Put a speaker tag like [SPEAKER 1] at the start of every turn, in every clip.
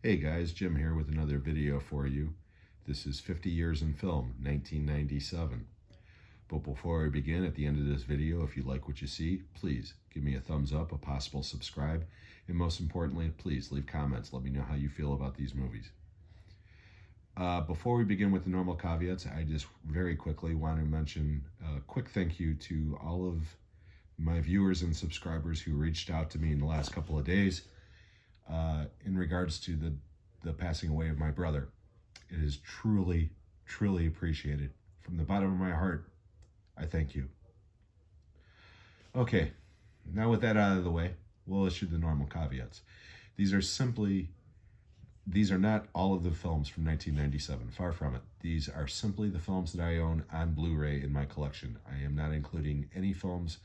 [SPEAKER 1] Hey guys, Jim here with another video for you. This is 50 Years in Film, 1997. But before I begin, at the end of this video, if you like what you see, please give me a thumbs up, a possible subscribe, and most importantly, please leave comments. Let me know how you feel about these movies. Before we begin with the normal caveats, I just very quickly want to mention a quick thank you to all of my viewers and subscribers who reached out to me in the last couple of days in regards to the passing away of my brother. It is truly, truly appreciated. From the bottom of my heart, I thank you. Okay, now with that out of the way, we'll issue the normal caveats. These are not all of the films from 1997, far from it. These are simply the films that I own on Blu-ray in my collection. I am not including any films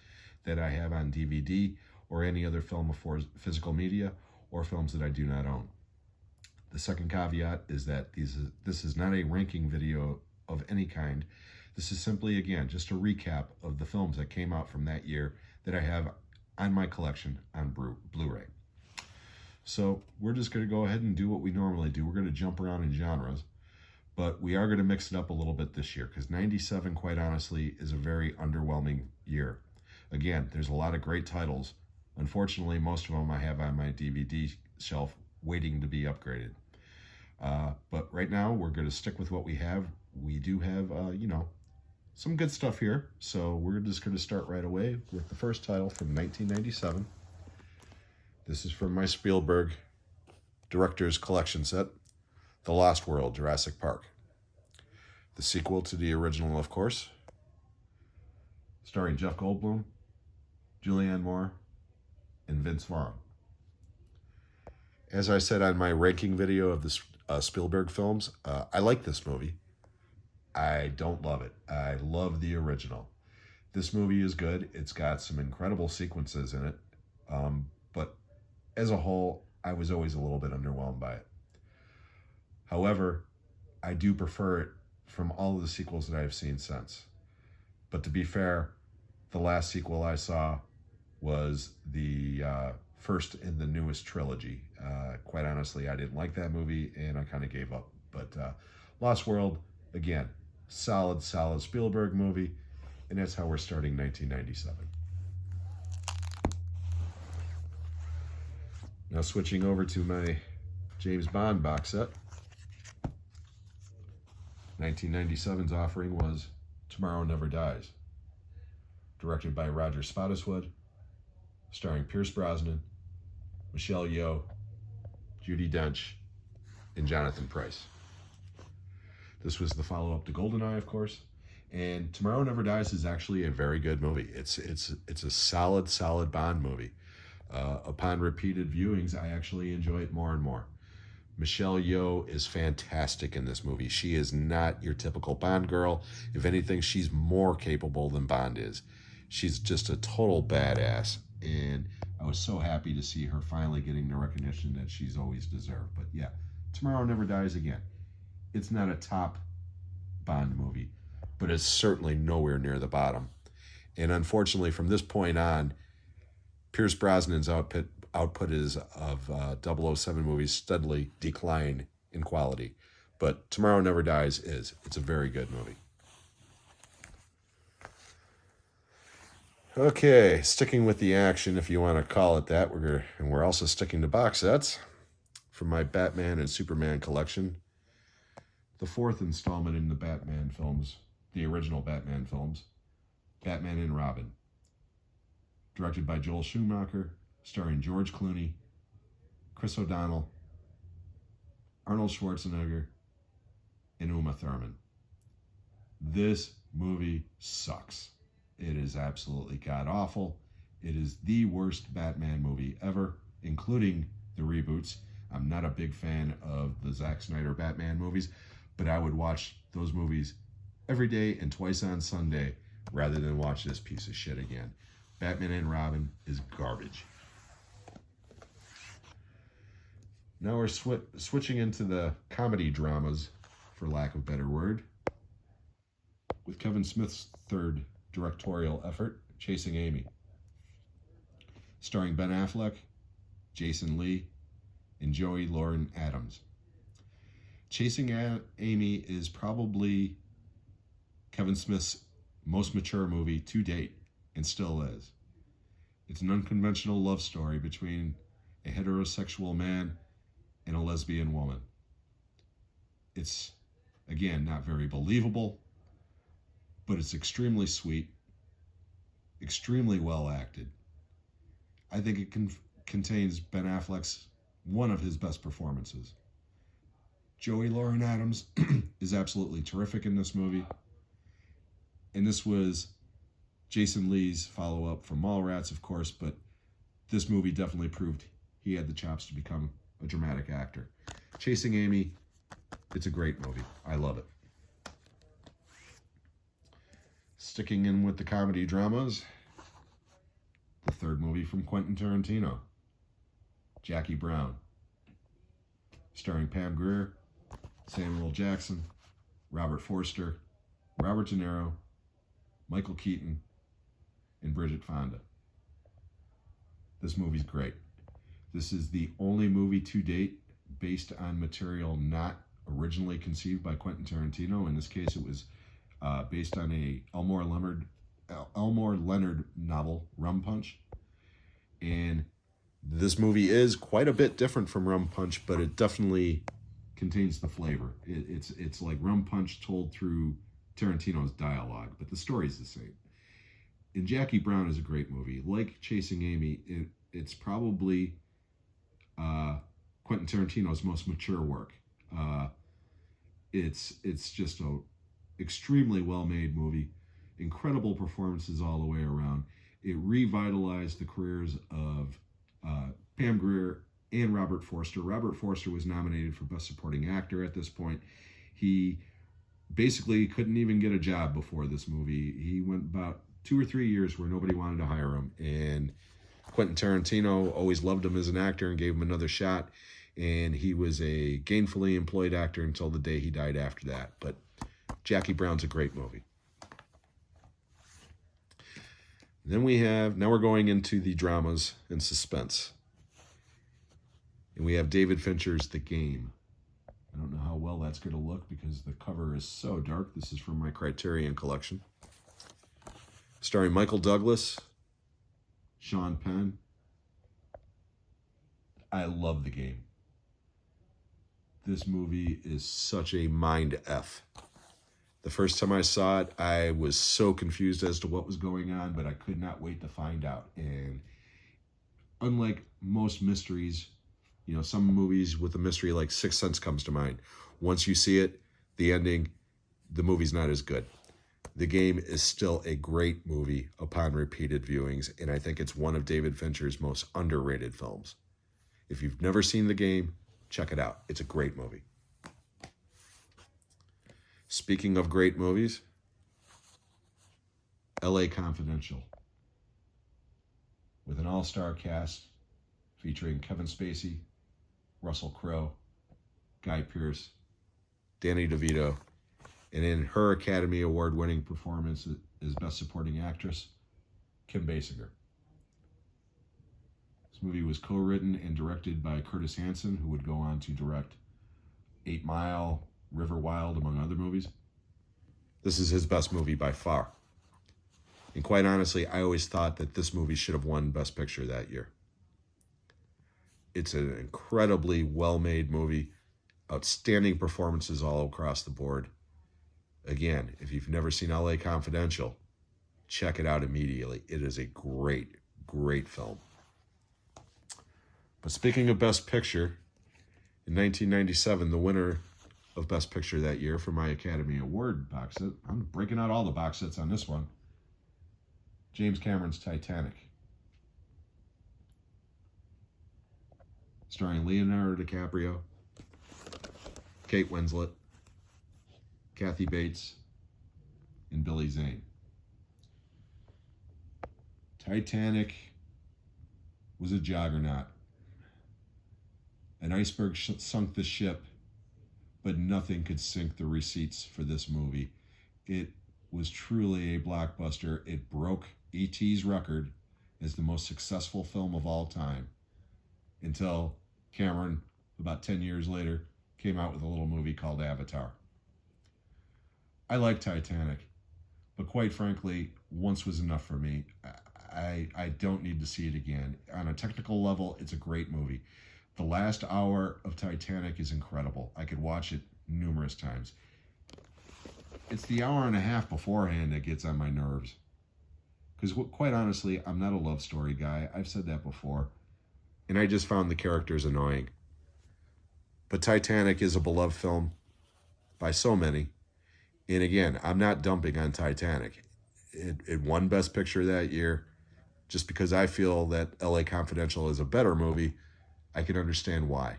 [SPEAKER 1] that I have on DVD or any other film of physical media or films that I do not own. The second caveat is that this is not a ranking video of any kind. This is simply, again, just a recap of the films that came out from that year that I have on my collection on Blu-ray. So we're just going to go ahead and do what we normally do. We're going to jump around in genres, but we are going to mix it up a little bit this year because 97, quite honestly, is a very underwhelming year. Again, there's a lot of great titles. Unfortunately, most of them I have on my DVD shelf waiting to be upgraded. But right now, we're going to stick with what we have. We do have, some good stuff here. So we're just going to start right away with the first title from 1997. This is from my Spielberg Director's Collection set, The Lost World, Jurassic Park. The sequel to the original, of course, starring Jeff Goldblum, Julianne Moore, and Vince Vaughn. As I said on my ranking video of the Spielberg films, I like this movie. I don't love it. I love the original. This movie is good. It's got some incredible sequences in it. But as a whole, I was always a little bit underwhelmed by it. However, I do prefer it from all of the sequels that I've seen since. But to be fair, the last sequel I saw was the first in the newest trilogy. Quite honestly, I didn't like that movie and I kind of gave up. But Lost World, again, solid Spielberg movie, and that's how we're starting 1997. Now switching over to my James Bond box set. 1997's offering was Tomorrow Never Dies, directed by Roger Spottiswoode, starring Pierce Brosnan, Michelle Yeoh, Judi Dench, and Jonathan Pryce. This was the follow-up to GoldenEye, of course, and Tomorrow Never Dies is actually a very good movie. It's a solid Bond movie. Upon repeated viewings, I actually enjoy it more and more. Michelle Yeoh is fantastic in this movie. She is not your typical Bond girl. If anything, she's more capable than Bond is. She's just a total badass, and I was so happy to see her finally getting the recognition that she's always deserved. But yeah, Tomorrow Never Dies again. It's not a top Bond movie, but it's certainly nowhere near the bottom. And unfortunately, from this point on, Pierce Brosnan's output is of 007 movies steadily decline in quality. But Tomorrow Never Dies it's a very good movie. Okay, sticking with the action, if you want to call it that, we're also sticking to box sets from my Batman and Superman collection. The fourth installment in the Batman films, the original Batman films, Batman and Robin, directed by Joel Schumacher, starring George Clooney, Chris O'Donnell, Arnold Schwarzenegger, and Uma Thurman. This movie sucks. It is absolutely god-awful. It is the worst Batman movie ever, including the reboots. I'm not a big fan of the Zack Snyder Batman movies, but I would watch those movies every day and twice on Sunday rather than watch this piece of shit again. Batman and Robin is garbage. Now we're switching into the comedy dramas, for lack of a better word, with Kevin Smith's third directorial effort, Chasing Amy, starring Ben Affleck, Jason Lee, and Joey Lauren Adams. Chasing Amy is probably Kevin Smith's most mature movie to date, and still is. It's an unconventional love story between a heterosexual man and a lesbian woman. It's, again, not very believable, but it's extremely sweet, extremely well acted. I think it contains Ben Affleck's one of his best performances. Joey Lauren Adams is absolutely terrific in this movie. And this was Jason Lee's follow-up from Mallrats, of course, but this movie definitely proved he had the chops to become a dramatic actor. Chasing Amy, it's a great movie. I love it. Sticking in with the comedy dramas, the third movie from Quentin Tarantino, Jackie Brown, starring Pam Grier, Samuel L. Jackson, Robert Forster, Robert De Niro, Michael Keaton, and Bridget Fonda. This movie's great. This is the only movie to date based on material not originally conceived by Quentin Tarantino. In this case, it was based on a Elmore Leonard novel, Rum Punch. And this movie is quite a bit different from Rum Punch, but it definitely contains the flavor. It's like Rum Punch told through Tarantino's dialogue, but the story's the same. And Jackie Brown is a great movie. Like Chasing Amy, it's probably Quentin Tarantino's most mature work. It's just a extremely well-made movie. Incredible performances all the way around. It revitalized the careers of Pam Grier and Robert Forster. Robert Forster was nominated for Best Supporting Actor at this point. He basically couldn't even get a job before this movie. He went about 2 or 3 years where nobody wanted to hire him. And Quentin Tarantino always loved him as an actor and gave him another shot. And he was a gainfully employed actor until the day he died after that. But Jackie Brown's a great movie. Then now we're going into the dramas and suspense. And we have David Fincher's The Game. I don't know how well that's going to look because the cover is so dark. This is from my Criterion collection. Starring Michael Douglas, Sean Penn. I love The Game. This movie is such a mind F. The first time I saw it, I was so confused as to what was going on, but I could not wait to find out. And unlike most mysteries, some movies with a mystery like Sixth Sense comes to mind. Once you see it, the ending, the movie's not as good. The Game is still a great movie upon repeated viewings, and I think it's one of David Fincher's most underrated films. If you've never seen The Game, check it out. It's a great movie. Speaking of great movies, L.A. Confidential, with an all-star cast featuring Kevin Spacey, Russell Crowe, Guy Pearce, Danny DeVito, and in her Academy Award-winning performance as Best Supporting Actress, Kim Basinger. This movie was co-written and directed by Curtis Hanson, who would go on to direct 8 Mile, River Wild, among other movies. This is his best movie by far. And quite honestly, I always thought that this movie should have won Best Picture that year. It's an incredibly well-made movie, outstanding performances all across the board. Again, if you've never seen LA Confidential, check it out immediately. It is a great, great film. But speaking of Best Picture, in 1997, the winner of Best Picture that year for my Academy Award box set, I'm breaking out all the box sets on this one, James Cameron's Titanic. Starring Leonardo DiCaprio, Kate Winslet, Kathy Bates, and Billy Zane. Titanic was a juggernaut. An iceberg sunk the ship, but nothing could sink the receipts for this movie. It was truly a blockbuster. It broke E.T.'s record as the most successful film of all time until Cameron about 10 years later, came out with a little movie called Avatar. I like Titanic, but quite frankly, once was enough for me. I don't need to see it again. On a technical level, it's a great movie. The last hour of Titanic is incredible. I could watch it numerous times. It's the hour and a half beforehand that gets on my nerves. Because quite honestly, I'm not a love story guy. I've said that before. And I just found the characters annoying. But Titanic is a beloved film by so many. And again, I'm not dumping on Titanic. It won Best Picture that year. Just because I feel that LA Confidential is a better movie, I can understand why.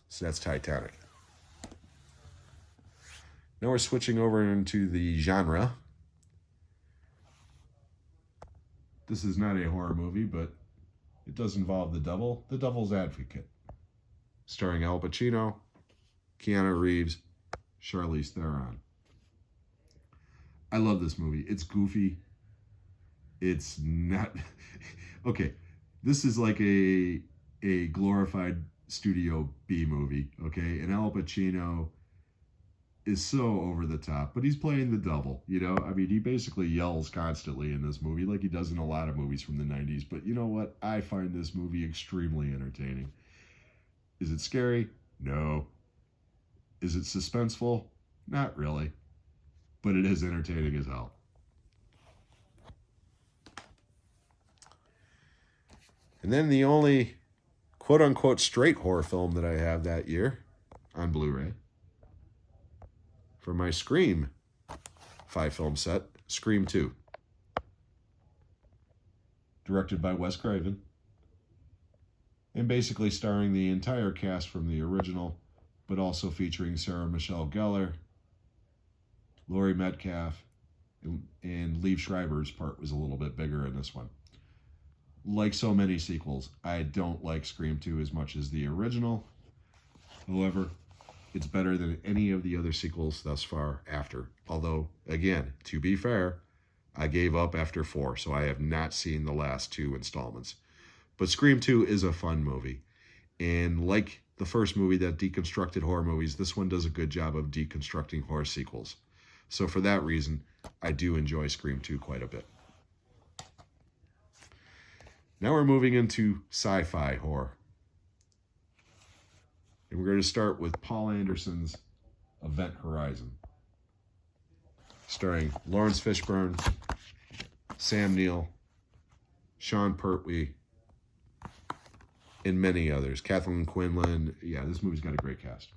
[SPEAKER 1] So that's Titanic. Now we're switching over into the genre. This is not a horror movie, but it does involve the devil, The Devil's Advocate, starring Al Pacino, Keanu Reeves, Charlize Theron. I love this movie. It's goofy. It's not... Okay, this is like a glorified Studio B movie, okay? And Al Pacino is so over the top, but he's playing the devil, you know? I mean, he basically yells constantly in this movie, like he does in a lot of movies from the 90s. But you know what? I find this movie extremely entertaining. Is it scary? No. Is it suspenseful? Not really. But it is entertaining as hell. And then the only quote-unquote straight horror film that I have that year on Blu-ray for my Scream 5-film set, Scream 2. Directed by Wes Craven. And basically starring the entire cast from the original, but also featuring Sarah Michelle Gellar, Laurie Metcalf, and Liev Schreiber's part was a little bit bigger in this one. Like so many sequels, I don't like Scream 2 as much as the original. However, it's better than any of the other sequels thus far after. Although, again, to be fair, I gave up after 4, so I have not seen the last 2 installments. But Scream 2 is a fun movie. And like the first movie that deconstructed horror movies, this one does a good job of deconstructing horror sequels. So for that reason, I do enjoy Scream 2 quite a bit. Now we're moving into sci-fi horror. And we're going to start with Paul Anderson's Event Horizon, starring Lawrence Fishburne, Sam Neill, Sean Pertwee, and many others. Kathleen Quinlan. Yeah, this movie's got a great cast.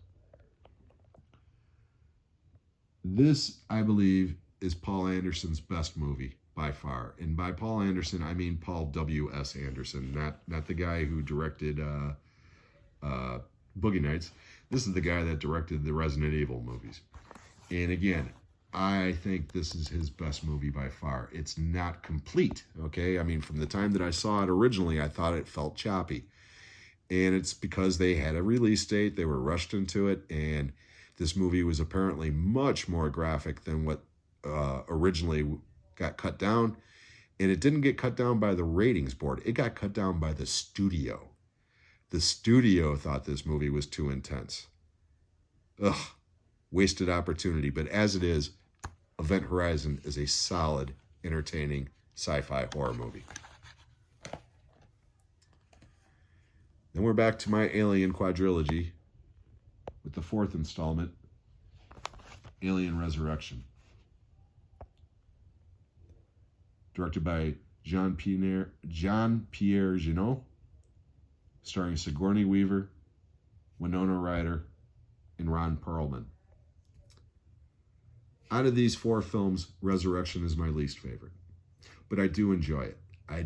[SPEAKER 1] This, I believe, is Paul Anderson's best movie by far. And by Paul Anderson, I mean Paul W.S. Anderson, not the guy who directed Boogie Nights. This is the guy that directed the Resident Evil movies. And again, I think this is his best movie by far. It's not complete, okay? I mean, from the time that I saw it originally, I thought it felt choppy. And it's because they had a release date, they were rushed into it, and this movie was apparently much more graphic than what originally got cut down. And it didn't get cut down by the ratings board. It got cut down by the studio. The studio thought this movie was too intense. Ugh, wasted opportunity. But as it is, Event Horizon is a solid, entertaining sci-fi horror movie. Then we're back to my Alien quadrilogy with the 4th installment, Alien Resurrection. Directed by Jean-Pierre Jeunet, starring Sigourney Weaver, Winona Ryder, and Ron Perlman. Out of these 4 films, Resurrection is my least favorite, but I do enjoy it. I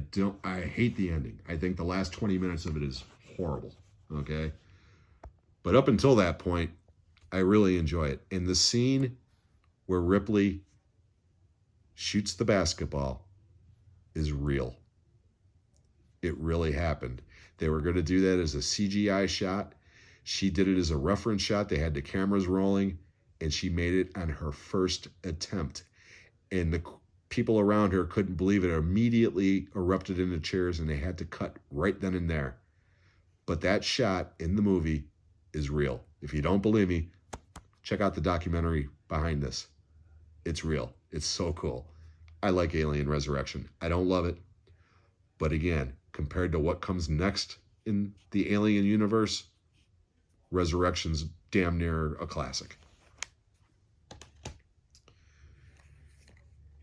[SPEAKER 1] hate the ending. I think the last 20 minutes of it is horrible, okay? But up until that point, I really enjoy it. And the scene where Ripley shoots the basketball is real. It really happened. They were going to do that as a CGI shot. She did it as a reference shot. They had the cameras rolling, and she made it on her first attempt. And the people around her couldn't believe it. Immediately erupted into cheers, and they had to cut right then and there. But that shot in the movie is real. If you don't believe me, check out the documentary behind this. It's real. It's so cool. I like Alien Resurrection. I don't love it. But again, compared to what comes next in the Alien universe, Resurrection's damn near a classic.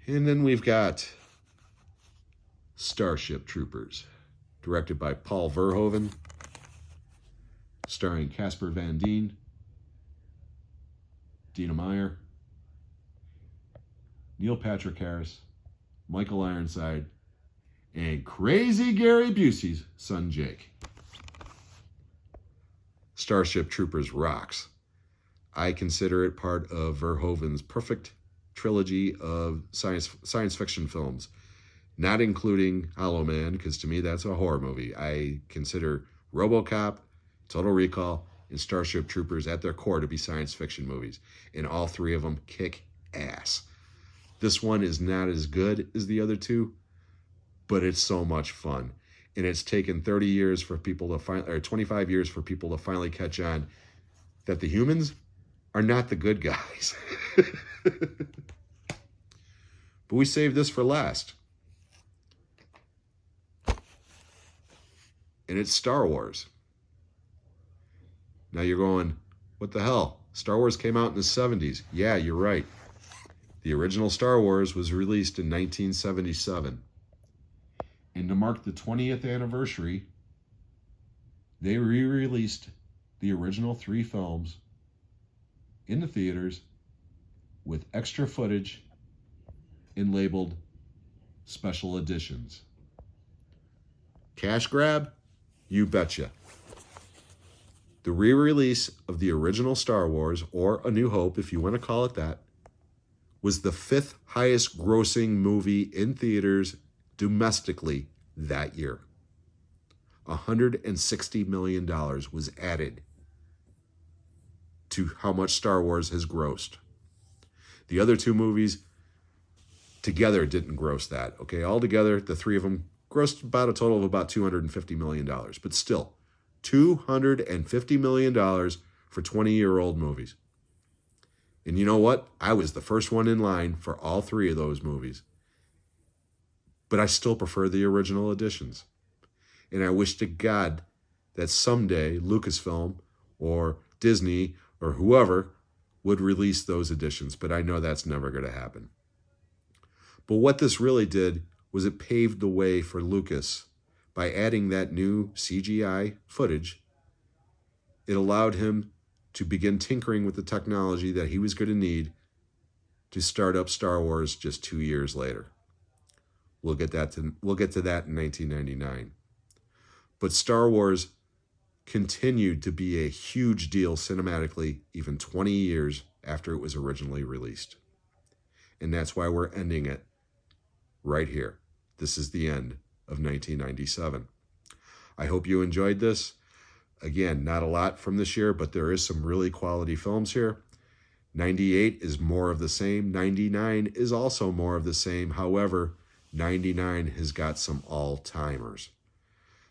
[SPEAKER 1] And then we've got Starship Troopers, directed by Paul Verhoeven, starring Casper Van Dien, Dina Meyer, Neil Patrick Harris, Michael Ironside, and crazy Gary Busey's son Jake. Starship Troopers rocks. I consider it part of Verhoeven's perfect trilogy of science fiction films, not including Hollow Man, because to me that's a horror movie. I consider RoboCop, Total Recall, and Starship Troopers at their core to be science fiction movies, and all three of them kick ass. This one is not as good as the other two, but it's so much fun. And it's taken 30 years for people to finally, or 25 years for people to finally catch on that the humans are not the good guys. But we saved this for last. And it's Star Wars. Now you're going, what the hell? Star Wars came out in the 70s. Yeah, you're right. The original Star Wars was released in 1977. And to mark the 20th anniversary, they re-released the original 3 films in the theaters with extra footage and labeled special editions. Cash grab? You betcha. The re-release of the original Star Wars, or A New Hope, if you want to call it that, was the 5th highest grossing movie in theaters domestically that year. $160 million was added to how much Star Wars has grossed. The other 2 movies together didn't gross that. Okay, altogether, the 3 of them grossed about a total of about $250 million. But still, $250 million for 20-year-old movies. And you know what? I was the first one in line for all 3 of those movies. But I still prefer the original editions. And I wish to God that someday Lucasfilm or Disney or whoever would release those editions. But I know that's never going to happen. But what this really did was it paved the way for Lucas by adding that new CGI footage. It allowed him to begin tinkering with the technology that he was going to need to start up Star Wars just 2 years later. We'll get to that in 1999. But Star Wars continued to be a huge deal cinematically even 20 years after it was originally released. And that's why we're ending it right here. This is the end of 1997. I hope you enjoyed this. Again, not a lot from this year, but there is some really quality films here. 98 is more of the same. 99 is also more of the same. However, 99 has got some all-timers.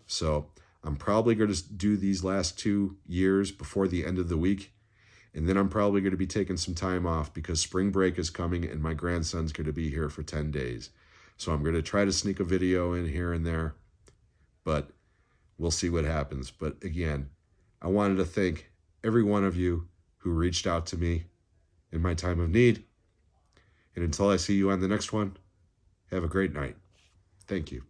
[SPEAKER 1] So I'm probably going to do these last 2 years before the end of the week. And then I'm probably going to be taking some time off because spring break is coming and my grandson's going to be here for 10 days. So I'm going to try to sneak a video in here and there. But we'll see what happens. But again, I wanted to thank every one of you who reached out to me in my time of need. And until I see you on the next one, have a great night. Thank you.